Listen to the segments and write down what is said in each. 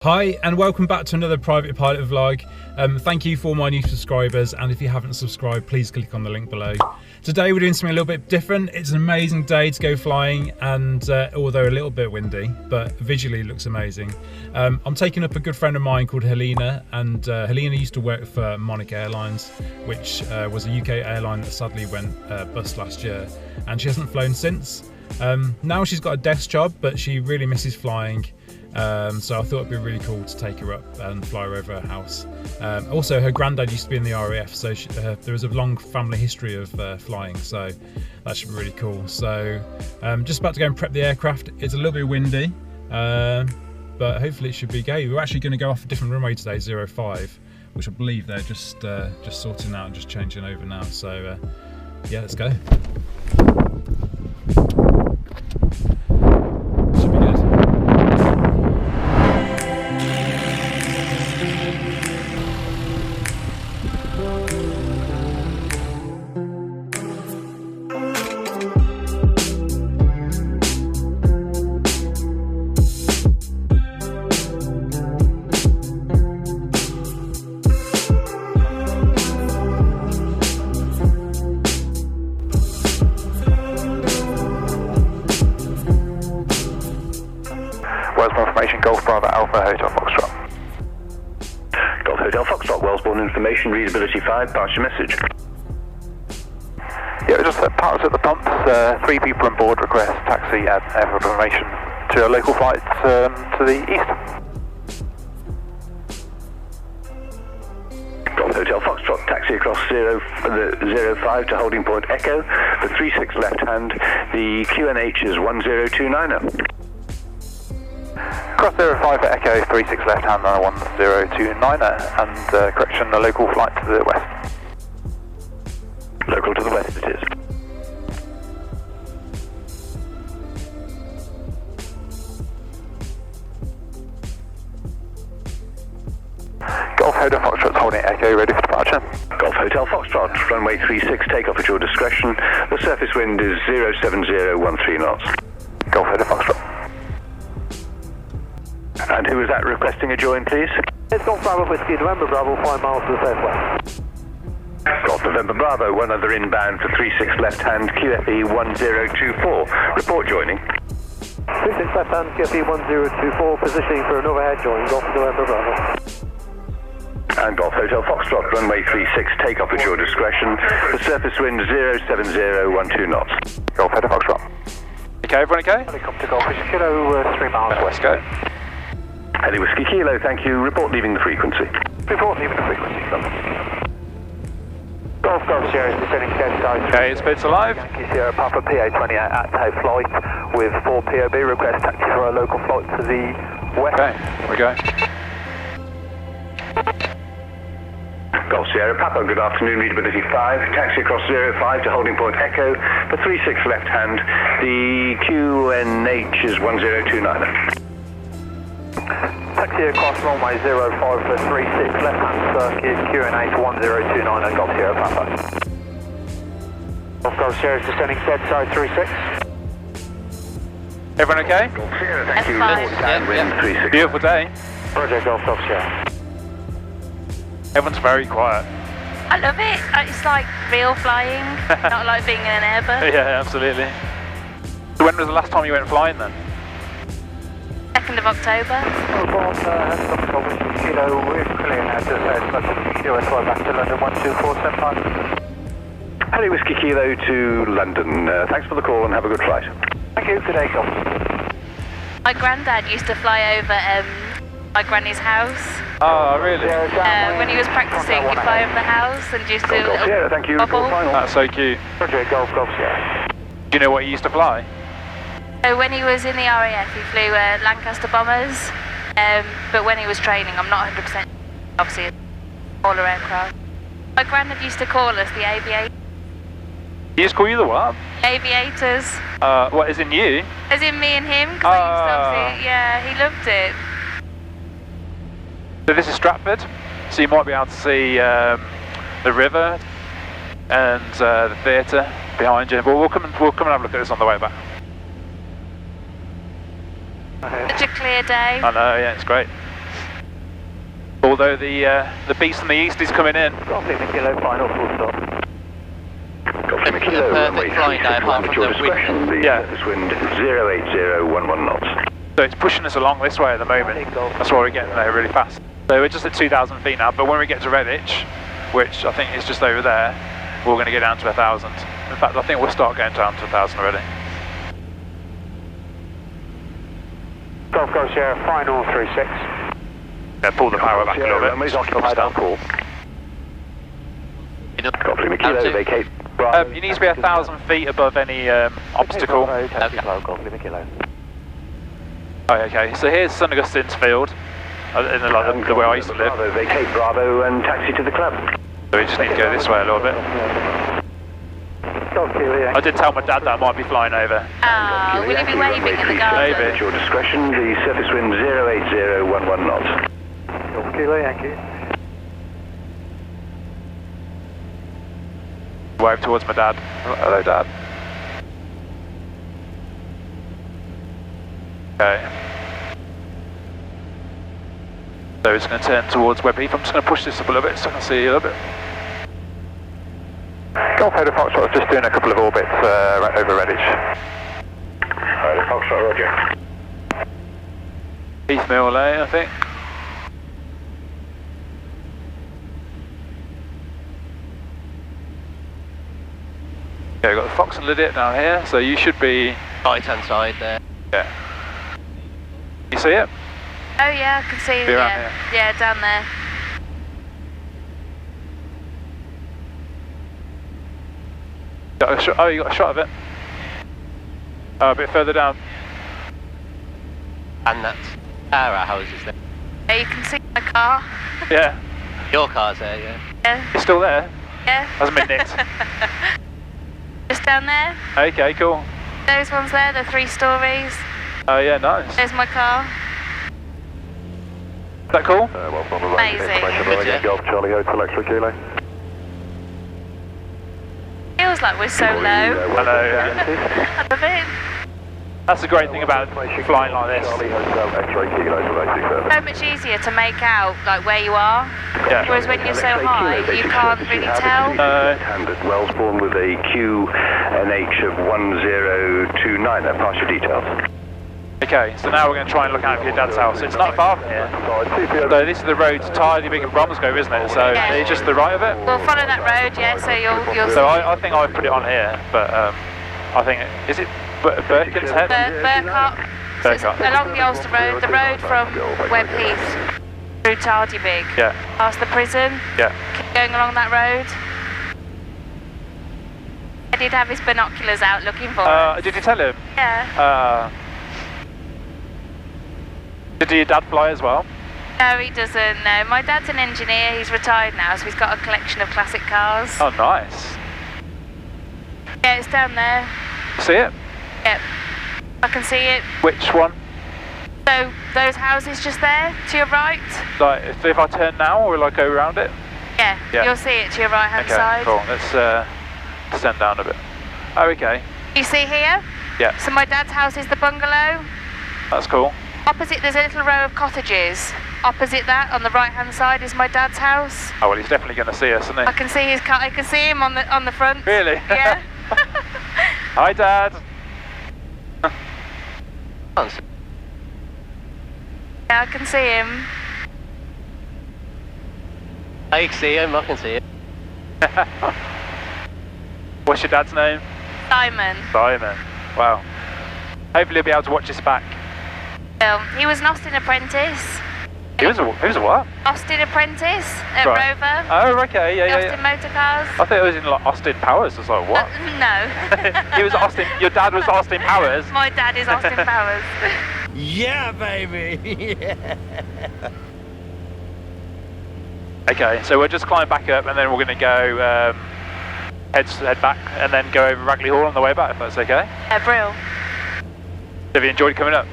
Hi and welcome back to another private pilot vlog. Thank you for my new subscribers, and if you haven't subscribed, please click on the link below. Today we're doing something a little bit different. It's an amazing day to go flying, and although a little bit windy, but visually it looks amazing. I'm taking up a good friend of mine called Helina, and Helina used to work for Monarch Airlines, which was a UK airline that sadly went bust last year, and she hasn't flown since. Now she's got a desk job, but she really misses flying. So I thought it'd be really cool to take her up and fly her over her house. Also, her granddad used to be in the RAF, so there was a long family history of flying, so that should be really cool. So just about to go and prep the aircraft. It's a little bit windy, but hopefully it should be gay. We're actually going to go off a different runway today, 05, which I believe they're just sorting out and just changing over now. So yeah, let's go. Information, Golf Bravo Alpha Hotel Foxtrot. Golf Hotel Foxtrot, Wellsbourne information, readability 5, pass your message. Yeah, we're just parked at the pumps, 3 people on board, request taxi and airport information to a local flight to the east. Golf Hotel Foxtrot, taxi across 05 to holding point Echo, the 36 left hand, the QNH is 1029. Cross 05 for Echo, 36 left hand on 1029, and correction, a local flight to the west. Local to the west it is. Golf Hotel Foxtrot holding Echo, ready for departure. Golf Hotel Foxtrot, runway 36, take off at your discretion. The surface wind is 07013 knots. Golf Hotel Foxtrot. And who is that requesting a join, please? It's Golf Bravo Whiskey, November Bravo, 5 miles to the southwest. Golf November Bravo, one other inbound for 36 left hand, QFE 1024. Report joining. 36 left hand, QFE 1024, positioning for an overhead join, Golf November Bravo. And Golf Hotel Foxtrot, runway 36, take off at your discretion. The surface wind 07012 knots. Golf Hotel Foxtrot. Okay, everyone okay? Helicopter Golf Whiskey Kilo, 3 miles west. Go. Heli Whiskey Kilo, thank you. Report leaving the frequency. Report leaving the frequency. Golf Golf Sierra descending dead side. Okay, it's bits alive. Yankee Sierra Papa PA28 at tape flight with 4 POB. Request taxi for a local flight to the west. Okay, here we go. Golf Sierra Papa, good afternoon, readability 5. Taxi across 05 to holding point Echo for 36 left hand. The QNH is 1029. Taxi across runway 05 for 36 left hand circuit, QNH 1029 at Golf Sierra Papa. Golf Golf Sierra descending dead side 36. Everyone okay? Golf Sierra, thank you. Yep. 36. Beautiful day. Roger, Golf Golf Sierra. Everyone's very quiet. I love it. It's like real flying, not like being in an Airbus. Yeah, absolutely. So when was the last time you went flying then? 2nd of October. Helicopter Golf Whiskey Kilo, we're clear now to the south, US back to London 12475. Heli Whiskey Kilo to London. Thanks for the call and have a good flight. Thank you, good day, Golf. My granddad used to fly over my granny's house. Oh, really? When he was practicing, he'd fly over the house and just do a Golf Sierra, little thank you. bubble. Report final. That's so cute. Roger, Golf Golf Sierra. Do you know what he used to fly? So when he was in the RAF, he flew Lancaster bombers. But when he was training, I'm not 100%, obviously, a smaller aircraft. My granddad used to call us the aviators. He used to call you the what? Aviators. What, is in you? As in me and him, because I used to obviously, yeah, he loved it. So this is Stratford, so you might be able to see the river and the theatre behind you. But we'll come and have a look at this on the way back. Such a clear day. I know, yeah, it's great. Although the beast in the east is coming in. Golf Lima Kilo, final full stop. Golf Lima Kilo, runway 36 left at your discretion. The surface wind 08011 knots. So it's pushing us along this way at the moment. That's why we're getting there really fast. So we're just at 2,000 feet now, but when we get to Redditch, which I think is just over there, we're going to get down to 1,000. In fact, I think we'll start going down to 1,000 already. Golf Sierra, final 36. Yeah, pull the power back a little bit. Runway's occupied on call. Golf Lima Kilo, vacate. You need to be 1,000 feet above any obstacle. Golf Lima Kilo. Oh, okay, so here's St Augustine's Field, in the way I used to live. Bravo, vacate Bravo and taxi to the club. So we just need to go this way a little bit. I did tell my dad that I might be flying over. Oh, will you be waving in the garden? Maybe. At your discretion, the surface wind 08011 knots. Golf Kilo, Yankee. Wave towards my dad. Hello, Dad. Okay. So it's going to turn towards Webb Heath. I'm just going to push this up a little bit so I can see you a little bit. Golf Hotel Foxtrot, just doing a couple of orbits over Redditch. Hotel Foxtrot, roger. Heath Mill Lane, I think. Okay, we've got the Fox and Lydia down here, so you should be right hand side there. Yeah. You see it? Oh yeah, I can see it. Be around here. Yeah, down there. Oh, you got a shot of it. Oh, a bit further down. And that's our houses there. Yeah, you can see my car. Yeah. Your car's there, yeah. Yeah. It's still there. Yeah. Hasn't been nicked. Just down there. Okay, cool. Those ones there, the 3 stories. Oh yeah, nice. There's my car. Is that cool? Well, from the Amazing. Good, yeah. Golf Charlie Hotel Extra Kilo. Feels like we're so low. I know, yeah. I love it. That's the great thing about flying like this. Charlie Hotel Extra Kilo for basic service. So much easier to make out like where you are. Yeah. Whereas when you're so high, you can't really tell. Hand at Wellsbourne with a QNH of 1029. Pass your details. Okay, so now we're going to try and look out for your dad's house. It's not far from here. So this is the road to Tidy and Bromsgrove, isn't it? So Yeah. it's just the right of it. We'll follow that road, yeah, so you'll So I think I would put it on here, but I think, is it Birkin's Head? Burkhart. So it's Burkhart. along the Ulster Road, the road from Webb Heath through Tardybig, Yeah, past the prison, yeah. keep going along that road. I did have his binoculars out looking for us. Did you tell him? Yeah. Did your dad fly as well? No, he doesn't, no. My dad's an engineer, he's retired now, so he's got a collection of classic cars. Oh, nice. Yeah, it's down there. See it? Yep. I can see it. Which one? So, those houses just there, to your right? Like, if I turn now, or will I go around it? Yeah, Yeah. you'll see it to your right-hand Okay, side. cool. Let's descend down a bit. Oh, okay. You see here? Yeah, So my dad's house is the bungalow. that's cool. Opposite, there's a little row of cottages. Opposite that, on the right-hand side, is my dad's house. Oh, well, he's definitely going to see us, isn't I he? can see his car. I can see him on the front. Really? Yeah. Hi, Dad. Yeah, I can see him. I can see him, I can see him. What's your dad's name? Simon. Simon. Wow. Hopefully he'll be able to watch this back. He was an Austin apprentice. He was a what? Austin apprentice at Right. Rover. Oh, okay, yeah, yeah, Austin yeah. Motor Cars. I thought it was in like Austin Powers. I was like, what? No. He was Austin. Your dad was Austin Powers. My dad is Austin Powers. Yeah, baby! Yeah. Okay, so we'll just climb back up, and then we're going to go head back, and then go over Ragley Hall on the way back, if that's okay. Yeah, brill. Have you enjoyed coming up?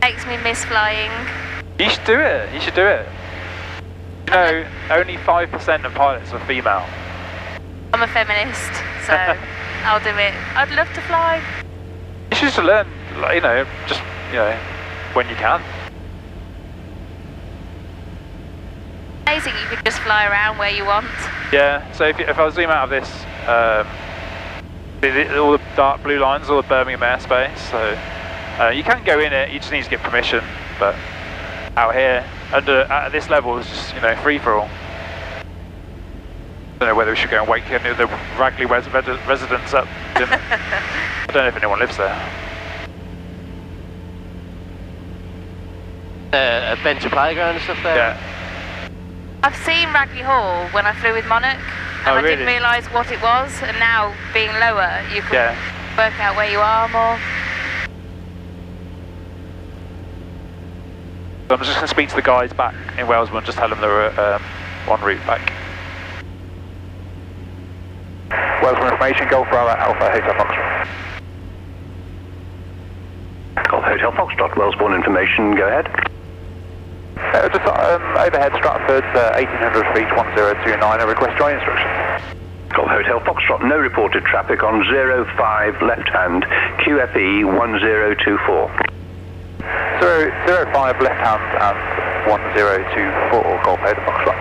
Makes me miss flying. You should do it. You should do it. You know, only 5% of pilots are female. I'm a feminist, so I'll do it. I'd love to fly. You should just learn, like, you know, just, you know, when you can. Amazing, you could just fly around where you want. Yeah, so if I zoom out of this, all the dark blue lines, all the Birmingham airspace, so you can go in it, you just need to get permission, but out here, at this level, it's just, free for all. I don't know whether we should go and wake any of the Ragley residents up. I don't know if anyone lives there. A bench of playground and stuff there? Yeah. I've seen Ragley Hall when I flew with Monarch, and I didn't realise what it was, and now, being lower, you can work out where you are more. So I'm just going to speak to the guys back in Walesbourne and just tell them they're en route back. Walesbourne information, Golf Bravo Alpha, Hotel Foxtrot. Golf Hotel Foxtrot, Walesbourne information, go ahead. Just overhead Stratford, 1800 feet, 1029, I request join instructions. Golf Hotel Foxtrot, no reported traffic on 05 left hand, QFE 1024. 05 left hand and 1024, Golf Hotel Foxtrot.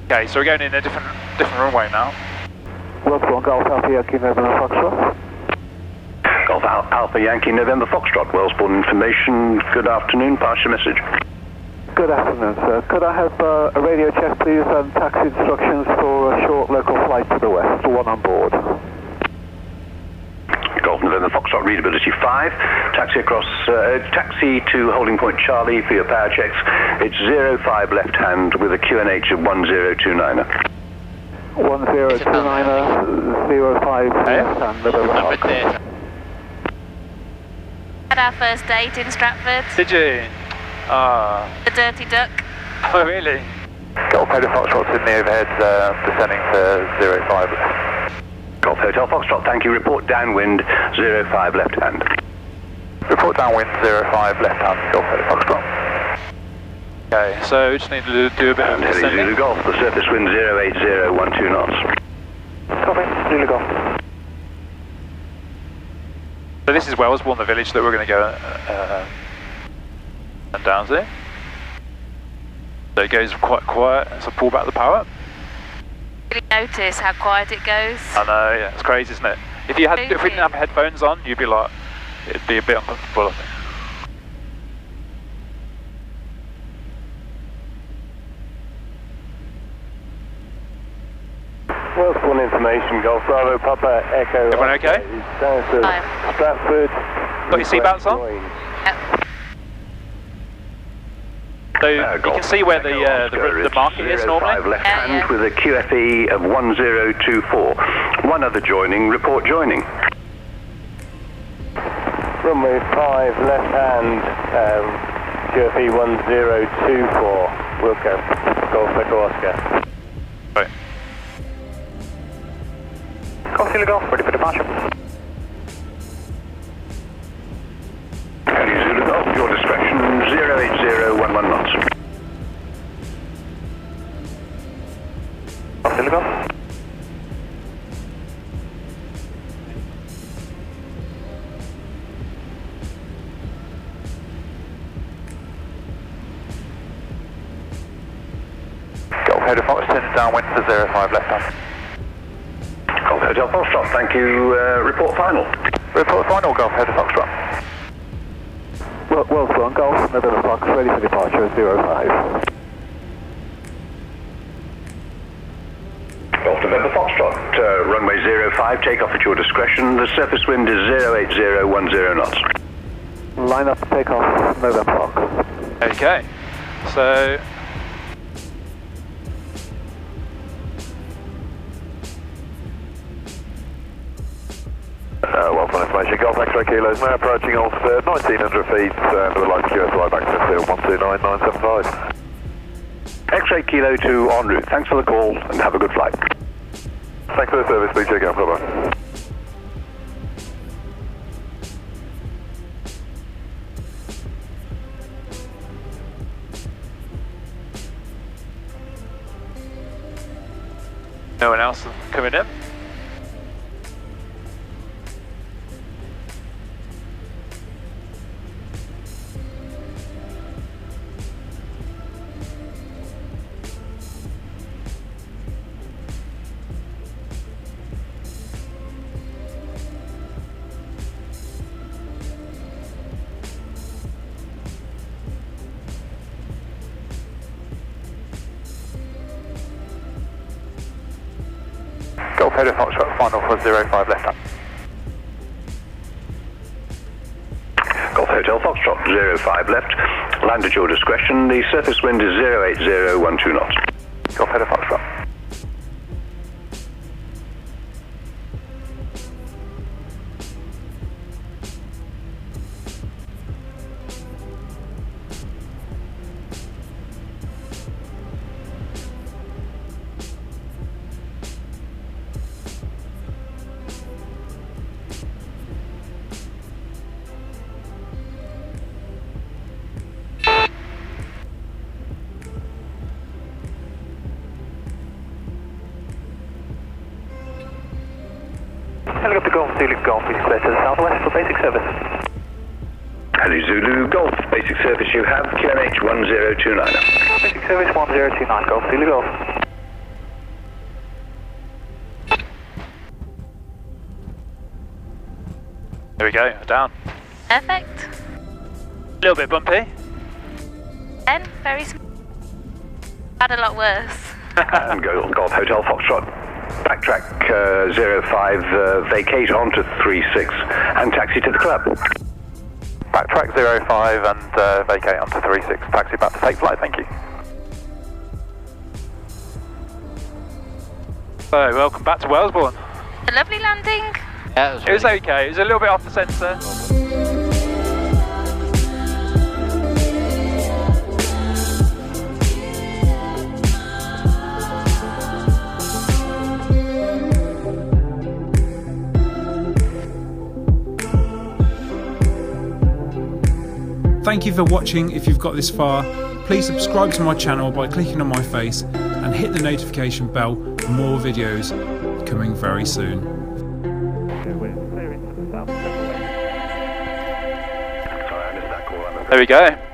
Okay, so we're going in a different runway now. Walesbourne, Golf Alpha Yankee November Foxtrot. Golf Alpha Yankee November Foxtrot, Walesbourne information, good afternoon, pass your message. Good afternoon, sir. Could I have a radio check, please, and taxi instructions for a short local flight to the west, one on board? Golf November Foxtrot, readability 5, taxi across, taxi to holding point Charlie for your power checks. It's 05 left hand with a QNH of 1029er. 1029er, 05 left hand, November Foxtrot. Had our first date in Stratford. Did you? The Dirty Duck. Oh, really? Golf Hotel Foxtrot's in the overhead, descending to 05 left. Golf Hotel Foxtrot, thank you. Report downwind 05 left hand. Report downwind 05 left hand, Golf Hotel Foxtrot. Okay, so we just need to do a bit of And heading Zulu Golf, the surface wind 08012 knots. Copy, Zulu Golf. So this is Walesbourne, the village that we're going to go and down to. So it goes quite quiet, so pull back the power. Really notice how quiet it goes. I know, yeah, it's crazy, isn't it? If we didn't have headphones on, you'd be like, it'd be a bit uncomfortable, I think. Walesbourne information, Golf Bravo Papa Echo. Everyone okay? Down to Stratford. Got your seatbelts on? Yep. So you can see where the market is normally. 05 left hand with a QFE of 1024. One other joining, report joining. Runway 5 left hand, QFE 1024. Wilco, Golf Echo Oscar. Right. Golf Zulu Golf, ready for departure. Hello Zulu Golf, your discretion 08011 knots. Golf Zulu Golf. Golf Hotel Foxtrot, downwind to 05 left hand. Golf Hotel Foxtrot, thank you. Report final. Report final, Golf Hotel Foxtrot. Walesbourne, Golf November Fox, ready for departure, 05. Golf November Foxtrot, runway 05, take off at your discretion. The surface wind is 08010 knots. Line up, take off, November Fox. Okay, so Walesbourne information, Golf X-ray kilos, now approaching Ulster, 1900 feet, and we'd like to QSY back to field 129975. X-ray Kilo 2 en route. Thanks for the call and have a good flight. Thanks for the service, please check out, bye-bye. no one else coming in. Hotel Foxtrot, final for 05 left hand. Golf Hotel Foxtrot, 05 left. Land at your discretion. The surface wind is 08012 knots. Golf Hotel Foxtrot. Helicopter Golf Zulu Golf is clear to the southwest for basic service. Heli Zulu Golf, basic service you have, QNH 1029. Basic service 1029, Golf Zulu Golf. There we go, down. Perfect. A little bit bumpy. Then, very small. Had a lot worse. And Golf Hotel Foxtrot. Backtrack 05, vacate onto 36 and taxi to the club. Backtrack 05 and vacate onto 36. Taxi back to take flight, thank you. So, welcome back to Wellesbourne. A lovely landing. Yeah, It was okay, it was a little bit off the centre. Thank you for watching. If you've got this far, please subscribe to my channel by clicking on my face and hit the notification bell for more videos coming very soon. There we go.